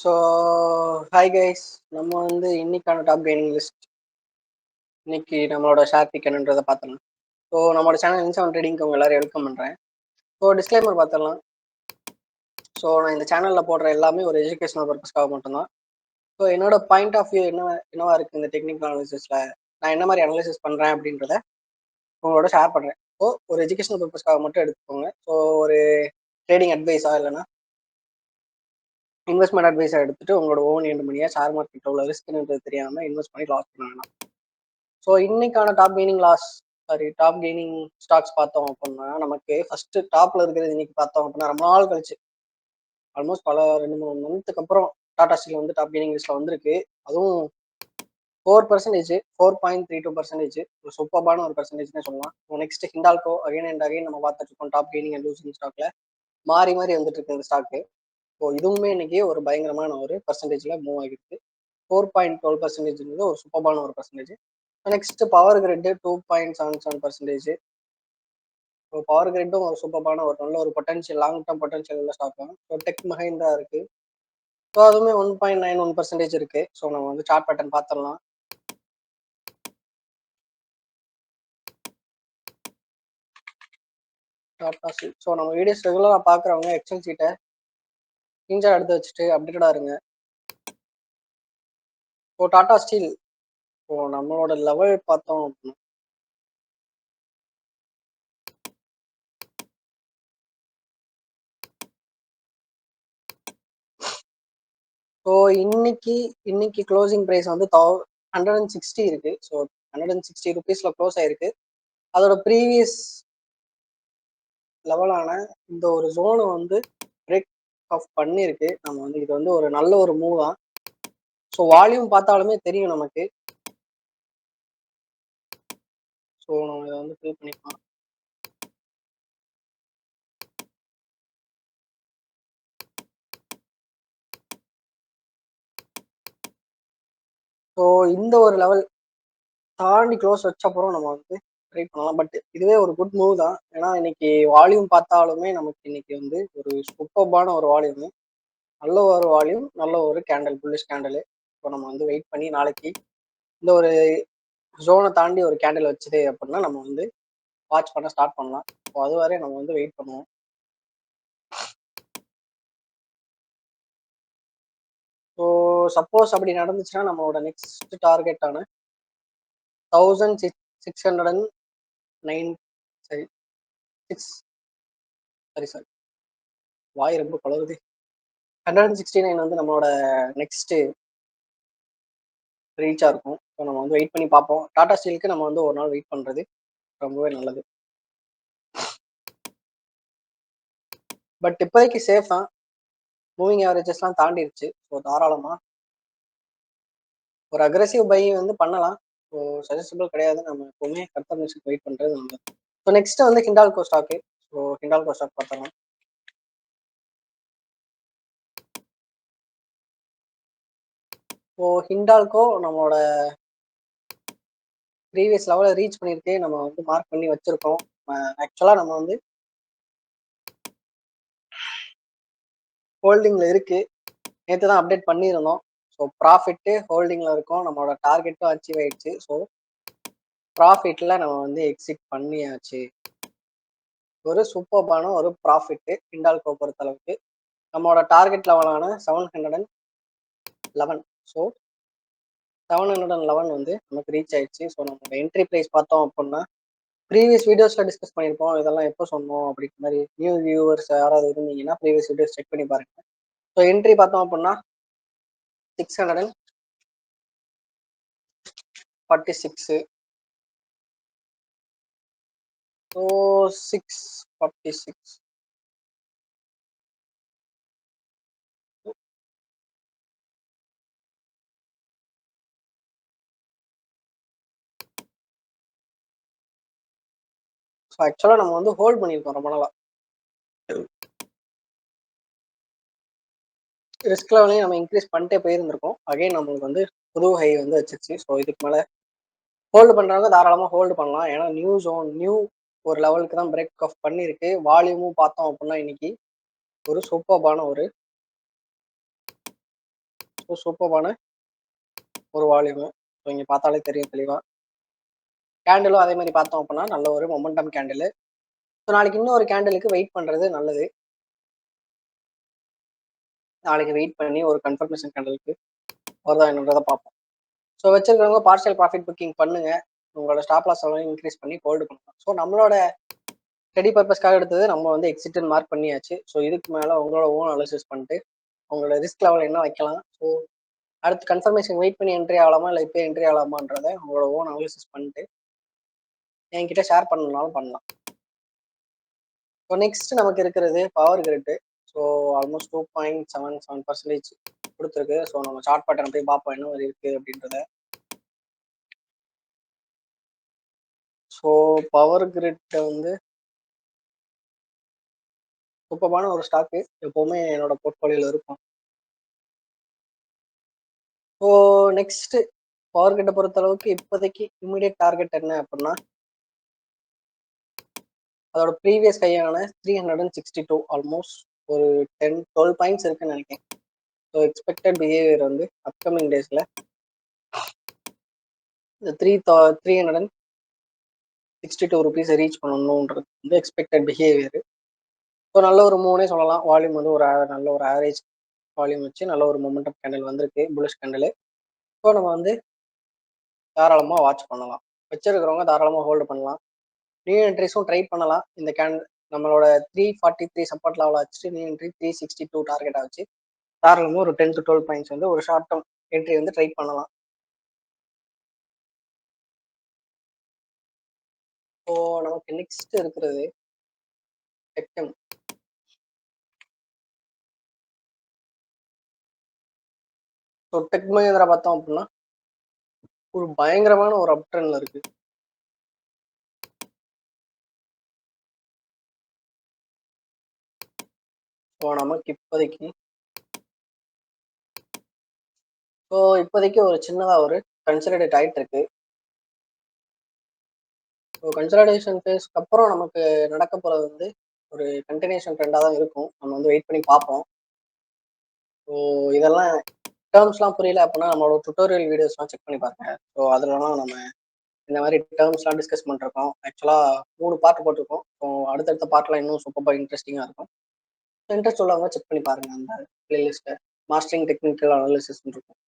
So hi guys. நம்ம இன்னைக்கான top gaining list இன்னைக்கு நம்மளோட ஷேர் பிக் என்னன்றதை பார்த்துடலாம். ஸோ நம்மளோட சேனல் இன்செவன் ட்ரேடிங்க்கு உங்க எல்லாரும் வெல்கம் பண்ணுறேன். ஸோ டிஸ்க்ளைமர் பார்த்துடலாம். ஸோ நான் இந்த சேனலில் போடுற எல்லாமே ஒரு எஜுகேஷனல் பர்பஸ்க்காக மட்டும்தான். ஸோ என்னோட பாயிண்ட் ஆஃப் வியூ என்னவா இருக்குது இந்த டெக்னிக்கல் அனாலிசிஸில் நான் என்ன மாதிரி அனலைசிஸ் பண்ணுறேன் அப்படின்றத உங்களோட ஷேர் பண்ணுறேன். ஸோ ஒரு எஜுகேஷனல் பர்பஸ்க்காக மட்டும் எடுத்துக்கோங்க. ஸோ ஒரு ட்ரேடிங் அட்வைஸா இல்லைன்னா இன்வெஸ்ட்மெண்ட் அட்வைஸாக எடுத்துட்டு உங்களோட ஓன் எண்ட் மணியாக ஷேர் மார்க்கெட்டில் உள்ள ரிஸ்க்ன்றது தெரியாமல் இன்வெஸ்ட் பண்ணி லாஸ் பண்ண வேணாம். ஸோ இன்னைக்கான டாப் கெய்னிங் ஸ்டாக்ஸ் பார்த்தோம் அப்படின்னா நமக்கு ஃபர்ஸ்ட் டாப்ல இருக்கிறது இன்னைக்கு பார்த்தோம் அப்படின்னா ரொம்ப நாள் கழிச்சு ஆல்மோஸ்ட் பல 2-3 மந்த்துக்கு அப்புறம் டாடா ஸ்டீல் டாப் கெய்னிங் லிஸ்ட்ல வந்திருக்கு. அதுவும் 4%, 4.32%, ஒரு சூப்பர்பான ஒரு பர்சன்டேஜ்னே சொல்லலாம். Next Hindalco again and again நம்ம பார்த்துட்டு இருக்கோம் டாப் கெய்னிங் அண்ட் லூசிங் ஸ்டாக்ல மாறி மாறி வந்துட்டு இருக்கு இந்த ஸ்டாக்கு. ஸோ இதுவுமே இன்னைக்கு ஒரு பயங்கரமான ஒரு பர்சன்டேஜ்ல மூவ் ஆகிருக்கு. 4.12% ஒரு சூப்பர்பான ஒரு percentage. Next power grid 2.77%. So power கிரிட்டும் ஒரு சூப்பர்பான ஒரு நல்ல ஒரு பொட்டன்ஷியல் லாங் டேர்ம் பொட்டன்ஷியல் உள்ள ஸ்டாக் தான். ஸோ டெக் மஹிந்திரா இருக்கு. ஸோ அதுவுமே 1.91% இருக்கு. ஸோ நம்ம சார்ட் பேட்டர்ன் பார்த்துடலாம். டாடா ஸ்டீல். ஸோ நம்ம வீடியோஸ் ரெகுலராக பார்க்குறவங்க எக்ஸல் சீட்டை ஸ்க்ரீன்ஷாட் எடுத்து வச்சுட்டு அப்டேட்டடாக இருங்க. ஸோ டாடா ஸ்டீல் நம்மளோட லெவல் பார்த்தோம் அப்படின்னா ஸோ இன்னைக்கு க்ளோசிங் ப்ரைஸ் 160 இருக்கு. ஸோ 160 ருபீஸ்ல க்ளோஸ் ஆயிருக்கு. அதோட ப்ரீவியஸ் லெவலான இந்த ஒரு ஜோனை பிரேக் ஆஃப் பண்ணியிருக்கு. நம்ம இது ஒரு நல்ல ஒரு மூவ் தான். ஸோ வால்யூம் பார்த்தாலுமே தெரியும் நமக்கு. ஸோ நம்ம இதை ஃபில் பண்ணிக்கலாம். ஸோ இந்த ஒரு லெவல் தாண்டி க்ளோஸ் வச்சப்பறம் நம்ம ட்ரை பண்ணலாம். பட் இதுவே ஒரு குட் மூவ் தான். ஏன்னா இன்னைக்கு வால்யூம் பார்த்தாலுமே நமக்கு இன்னைக்கு ஒரு சூப்பர்பான ஒரு வால்யூம், நல்ல ஒரு வால்யூம், நல்ல ஒரு கேண்டல், புல்லிஷ் கேண்டலு. இப்போ நம்ம வெயிட் பண்ணி நாளைக்கு இந்த ஒரு ஜோனை தாண்டி ஒரு கேண்டில் வச்சுது அப்படின்னா நம்ம வாட்ச் பண்ண ஸ்டார்ட் பண்ணலாம். ஸோ அது வரை நம்ம வெயிட் பண்ணுவோம். ஸோ சப்போஸ் அப்படி நடந்துச்சுன்னா நம்மளோட நெக்ஸ்ட் டார்கெட்டான 1609 சரி 6 வாய் ரொம்ப குளருது. 169 நம்மளோட நெக்ஸ்ட் ரீச்சாக இருக்கும். ஸோ நம்ம வெயிட் பண்ணி பார்ப்போம். டாடா ஸ்டீலுக்கு நம்ம ஒரு நாள் வெயிட் பண்ணுறது ரொம்பவே நல்லது. பட் இப்போதைக்கு சேஃப் தான். மூவிங் ஆவரேஜஸ்லாம் தாண்டிடுச்சு. ஸோ தாராளமாக ஒரு அக்ரெசிவ் பை பண்ணலாம். ஸோ சஜஸ்டபிள் கிடையாது. நம்ம எப்பவுமே கன்ஃபர்மேஷன் வெயிட் பண்ணுறது நல்லது. So next Hindalco stock. So Hindalco stock பார்த்தலாம். ஸோ ஹிண்டால்கோ நம்மளோட ப்ரீவியஸ் லெவலை ரீச் பண்ணியிருக்கு. நம்ம மார்க் பண்ணி வச்சிருக்கோம். ஆக்சுவலாக நம்ம ஹோல்டிங்ல இருக்கு. நேற்று தான் அப்டேட் பண்ணியிருந்தோம். ஸோ ப்ராஃபிட்டு ஹோல்டிங்ல இருக்கும். நம்மளோட டார்கெட்டும் அச்சீவ் ஆயிடுச்சு. ஸோ ப்ராஃபிட்ல நம்ம எக்ஸிட் பண்ணியாச்சு. ஒரு சூப்பர்பான ஒரு ப்ராஃபிட்டு ஹிண்டால்கோ பொறுத்தளவுக்கு. நம்மளோட டார்கெட் லெவலான 711. ஸோ 711 நமக்கு ரீச் ஆயிடுச்சு. ஸோ நம்ம என்ட்ரி ப்ரைஸ் பார்த்தோம் அப்படின்னா ப்ரீவியஸ் வீடியோஸில் டிஸ்கஸ் பண்ணியிருப்போம். இதெல்லாம் எப்போ சொன்னோம் அப்படிங்கிற மாதிரி நியூ வியூவர்ஸ் யாராவது இருந்தீங்கன்னா ப்ரீவியஸ் வீடியோஸ் செக் பண்ணி பாருங்க. ஸோ என்ட்ரி பார்த்தோம் அப்படின்னா 646. ஸோ 646. ஸோ ஆக்சுவலாக நம்ம ஹோல்ட் பண்ணியிருக்கோம் ரொம்ப நாளாக. ரிஸ்க் லெவலையும் நம்ம இன்க்ரீஸ் பண்ணிட்டே போயிருந்திருக்கோம். அகைன் நம்மளுக்கு புது ஹை வச்சிருச்சு. ஸோ இதுக்கு மேலே ஹோல்டு பண்ணுறவங்க தாராளமாக ஹோல்டு பண்ணலாம். ஏன்னா நியூ ஒரு லெவலுக்கு தான் பிரேக் ஆஃப் பண்ணியிருக்கு. வால்யூமும் பார்த்தோம் அப்படின்னா இன்னைக்கு ஒரு சூப்பர்பான ஒரு ஸோ சூப்பரான ஒரு வால்யூமு. ஸோ இங்கே பார்த்தாலே தெரியும் தெளிவாக. கேண்டிலும் அதே மாதிரி பார்த்தோம் அப்படின்னா நல்ல ஒரு மொமெண்டம் கேண்டில். ஸோ நாளைக்கு இன்னொரு கேண்டிலுக்கு வெயிட் பண்ணுறது நல்லது. நாளைக்கு வெயிட் பண்ணி ஒரு கன்ஃபர்மேஷன் கேண்டலுக்கு வருதா என்னன்றதை பார்ப்போம். ஸோ வச்சிருக்கிறவங்க பார்ஷியல் ப்ராஃபிட் புக்கிங் பண்ணுங்க. உங்களோட ஸ்டாப் லாஸ் எல்லாம் இன்க்ரீஸ் பண்ணி ஹோல்டு பண்ணலாம். ஸோ நம்மளோட ஸ்டடி பர்பஸ்க்காக எடுத்தது நம்ம வந்து எக்ஸிட்னு மார்க் பண்ணியாச்சு. ஸோ இதுக்கு மேலே உங்களோட ஓன் அனாலிசிஸ் பண்ணிட்டு உங்களோட ரிஸ்க் லெவல் என்ன வைக்கலாம், ஸோ அடுத்து கன்ஃபர்மேஷன் வெயிட் பண்ணி என்ட்ரி ஆகலாமா இல்லை இப்போ என்ட்ரி ஆகலாமான்றதை உங்களோட ஓன் அனாலிசிஸ் பண்ணிட்டு என்கிட்ட ஷேர் பண்ணணும்னாலும் பண்ணலாம். ஸோ நெக்ஸ்ட் நமக்கு இருக்கிறது பவர் கிரிட். ஸோ ஆல்மோஸ்ட் 2.77% கொடுத்துருக்கு. ஸோ நம்ம சார்ட் பேட்டர்ன் போய் பார்ப்போம் என்ன மாதிரி இருக்குது அப்படின்றத. ஸோ பவர் கிரிட் வந்து சூப்பரான ஒரு ஸ்டாக்கு, எப்போவுமே என்னோட போர்ட்ஃபோலியோவில் இருக்கும். ஸோ நெக்ஸ்ட் பவர் கிட்ட பொறுத்த அளவுக்கு இப்போதைக்கு இமிடியட் டார்கெட் என்ன அப்படின்னா அதோட ப்ரீவியஸ் கையான 362 ஆல்மோஸ்ட் ஒரு 10-12 பாயிண்ட்ஸ் இருக்குன்னு நினைக்கிறேன். ஸோ எக்ஸ்பெக்டட் பிஹேவியர் வந்து அப்கமிங் டேஸில் இந்த 362 ருபீஸை ரீச் பண்ணணுன்றது வந்து எக்ஸ்பெக்டட் பிஹேவியர். ஸோ நல்ல ஒரு மூணே சொல்லலாம். வால்யூம் வந்து ஒரு நல்ல ஒரு ஆவரேஜ் வால்யூம் வச்சு நல்ல ஒரு மொமெண்டம் கேண்டில் வந்திருக்கு, புல்லிஷ் கேண்டில். ஸோ நம்ம வந்து தாராளமாக வாட்ச் பண்ணலாம். வச்சிருக்கிறவங்க தாராளமாக ஹோல்டு பண்ணலாம். நியூ என்ட்ரிஸும் ட்ரை பண்ணலாம். இந்த நம்மளோட 343 சப்போர்ட் லெவலில் வச்சுட்டு நியூ என்ட்ரி 362 டார்கெட்டாக வச்சு தாராளமாக ஒரு 10-12 பாயிண்ட்ஸ் வந்து ஒரு ஷார்ட் டேர்ம் என்ட்ரி வந்து ட்ரை பண்ணலாம். ஸோ நமக்கு நெக்ஸ்ட் இருக்கிறது டெக்டம். ஸோ டெக் மஹிந்திரா பார்த்தோம் அப்படின்னா ஒரு பயங்கரமான ஒரு அப் ட்ரெண்ட்ல இருக்கு. ஸோ நமக்கு இப்போதைக்கு ஒரு சின்னதாக ஒரு கன்சல்டேட் ஆகிட்டு இருக்கு. ஸோ கன்சல்டேஷன் ஃபேஸ்க்கு அப்புறம் நமக்கு நடக்க போகிறது வந்து ஒரு கண்டினியூஷன் ட்ரெண்டாக தான் இருக்கும். நம்ம வந்து வெயிட் பண்ணி பார்ப்போம். ஸோ இதெல்லாம் டேர்ம்ஸ்லாம் புரியல அப்படின்னா நம்மளோட டுட்டோரியல் வீடியோஸ்லாம் செக் பண்ணி பாருங்க. ஸோ அதுலலாம் நம்ம இந்த மாதிரி டேர்ம்ஸ்லாம் டிஸ்கஸ் பண்ணிருக்கோம். ஆக்சுவலாக 3 பார்ட் போட்டிருக்கோம். ஸோ அடுத்தடுத்த பார்ட்லாம் இன்னும் சூப்பராக இன்ட்ரெஸ்டிங்காக இருக்கும். இன்ட்ரெஸ்ட் உள்ளவங்க செக் பண்ணி பாருங்க அந்த பிளேலிஸ்ட்டை. மாஸ்டரிங் டெக்னிக்கல் அனாலிசிஸ் இருக்கும்.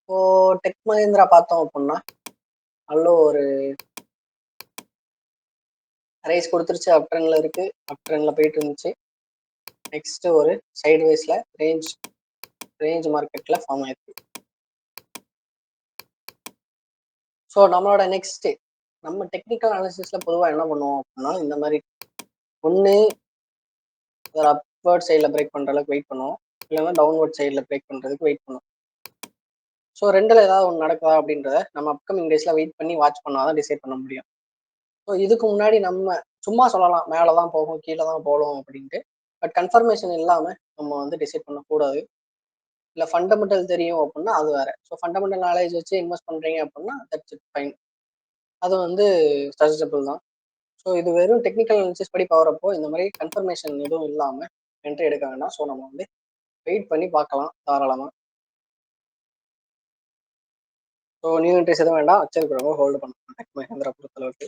ஸோ டெக் மஹிந்திரா பார்த்தோம் அப்படின்னா நல்ல ஒரு ரைஸ் கொடுத்துருச்சு. அப் ட்ரெண்ட்ல இருக்கு, அப் ட்ரெண்ட்ல போயிட்டு இருந்துச்சு. நெக்ஸ்ட் ஒரு சைடு வைஸ்ல ரேஞ்ச் மார்க்கெட்ல ஃபார்ம் ஆயிருக்கு. ஸோ நம்மளோட நெக்ஸ்ட் நம்ம டெக்னிக்கல் அனாலிசிஸ்ல பொதுவாக என்ன பண்ணுவோம் அப்படின்னா இந்த மாதிரி ஒன்று ஒரு அப்வர்ட் சைடில் பிரேக் பண்ணுற அளவுக்கு வெயிட் பண்ணுவோம், இல்லைன்னா டவுன்வர்ட் சைடில் பிரேக் பண்ணுறதுக்கு வெயிட் பண்ணுவோம். ஸோ ரெண்டில் ஏதாவது ஒன்று நடக்குதா அப்படின்றத நம்ம அப்கமிங் டேஸில் வெயிட் பண்ணி வாட்ச் பண்ணாதான் டிசைட் பண்ண முடியும். ஸோ இதுக்கு முன்னாடி நம்ம சும்மா சொல்லலாம் மேலே தான் போகும் கீழே தான் போகணும் அப்படின்ட்டு. பட் கன்ஃபர்மேஷன் இல்லாமல் நம்ம வந்து டிசைட் பண்ணக்கூடாது. இல்லை ஃபண்டமெண்டல் தெரியும் அப்படின்னா அது வேற. ஸோ ஃபண்டமெண்டல் நாலேஜ் வச்சு இன்வெஸ்ட் பண்ணுறீங்க அப்படின்னா தட்ஸ் இட் ஃபைன், அது வந்து சஜஸ்டபிள் தான். ஸோ இது வெறும் டெக்னிக்கல் அனாலிசிஸ் படி போகிறப்போ இந்த மாதிரி கன்ஃபர்மேஷன் எதுவும் இல்லாமல் என்ட்ரி எடுக்க வேண்டாம். ஸோ நம்ம வந்து வெயிட் பண்ணி பார்க்கலாம் தாராளமாக. ஸோ நியூ என்ட்ரிஸ் எதுவும் வேண்டாம், வச்சிருக்கிறவங்க ஹோல்டு பண்ணலாம் டெக் மஹிந்திரா பொறுத்தளவுக்கு.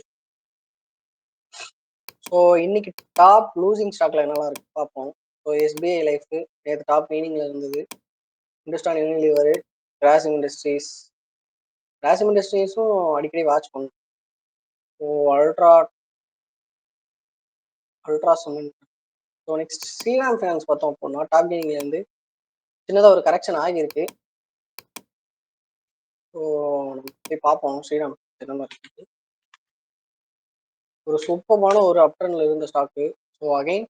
ஸோ இன்னைக்கு டாப் லூசிங் ஸ்டாக்ல என்னெல்லாம் இருக்கு பார்ப்போம். ஸோ எஸ்பிஐ லைஃப் நேற்று டாப் மீனிங்ல இருந்தது. இந்துஸ்தான் யூனிலிவர், கிராசிம் இண்டஸ்ட்ரீஸும் அடிக்கடி வாட்ச் பண்ணும். So Ultra Cement. So next Shriram Finance பார்த்தோம் அப்படின்னா டாப் கெயினிங்ல இருந்து சின்னதாக ஒரு கரெக்ஷன் ஆகியிருக்கு. ஸோ நம்ம போய் பார்ப்போம் ஸ்ரீராம் என்ன மாதிரி இருக்கு. ஒரு சூப்பரான ஒரு அப்ட்ரெண்ட்ல இருந்த ஸ்டாக்கு. ஸோ அகைன்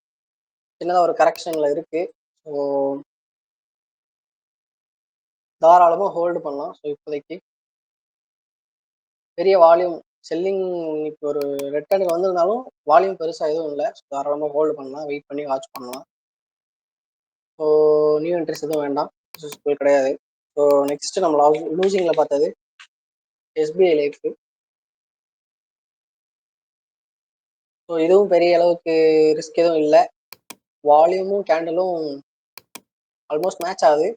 சின்னதாக ஒரு கரெக்ஷன்ல இருக்கு. ஸோ தாராளமாக ஹோல்டு பண்ணலாம். ஸோ இப்போதைக்கு பெரிய வால்யூம் செல்லிங் இப்போ ஒரு ரிட்டர்ன் வந்திருந்தாலும் வால்யூம் பெருசாக எதுவும் இல்லை. ஸோ தாராளமாக ஹோல்டு பண்ணலாம், வெயிட் பண்ணி வாட்ச் பண்ணலாம். ஸோ நியூ என்ட்ரிஸ் எதுவும் வேண்டாம், கிடையாது. ஸோ நெக்ஸ்ட் நம்ம லூசிங்ல பார்த்தது எஸ்பிஐ லைஃப். ஸோ இதுவும் பெரிய அளவுக்கு ரிஸ்க் எதுவும் இல்லை. வால்யூமும் கேண்டலும் ஆல்மோஸ்ட் மேட்ச் ஆகுது.